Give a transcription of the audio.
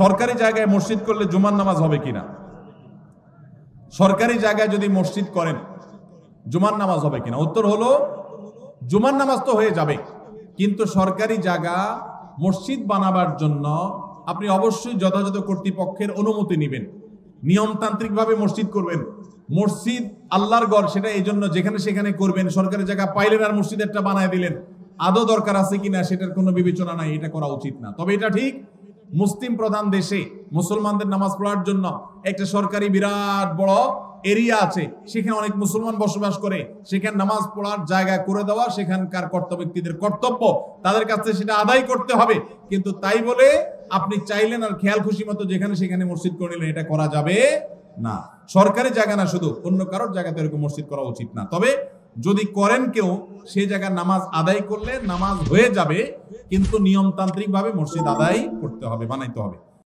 সরকারি জায়গায় মসজিদ করলে জুমার নামাজ হবে কিনা? সরকারি জায়গায় যদি মসজিদ করেন জুমার নামাজ হবে কিনা? উত্তর হলো জুমার নামাজ তো হয়ে যাবে, কিন্তু সরকারি জায়গা মসজিদ বানাবার জন্য আপনি অবশ্যই যথাযথ কর্তৃপক্ষের অনুমতি নেবেন, নিয়মতান্ত্রিকভাবে মসজিদ করবেন। মসজিদ আল্লাহর ঘর, সেটা এই জন্য যেখানে সেখানে করবেন। সরকারি জায়গা পাইলেন আর মসজিদ একটা বানায় দিলেন, আদৌ দরকার আছে কিনা সেটার কোনো বিবেচনা নাই, এটা করা উচিত না। তবে এটা ঠিক, মুসলিম প্রধান দেশে মুসলমানদের নামাজ পড়ার জন্য একটা সরকারি বিরাট বড় এরিয়া আছে, সেখানে অনেক মুসলমান বসবাস করে, সেখানে নামাজ পড়ার জায়গা করে দেওয়া সেখানকার কর্তব্য ব্যক্তিদের কর্তব্য, তাদের কাছে সেটা আদায় করতে হবে। কিন্তু তাই বলে আপনি চাইলেন আর খেয়াল খুশি মতো যেখানে সেখানে মসজিদ করে নিলেন, এটা করা যাবে না। সরকারি জায়গা না, শুধু অন্য কারোর জায়গাতে এরকম মসজিদ করা উচিত না। তবে যদি করেন কেউ, সেই জায়গায় নামাজ আদায় করলে নামাজ হয়ে যাবে, কিন্তু নিয়মতান্ত্রিক ভাবে মসজিদ আদায় করতে হবে, বানাইতে হবে।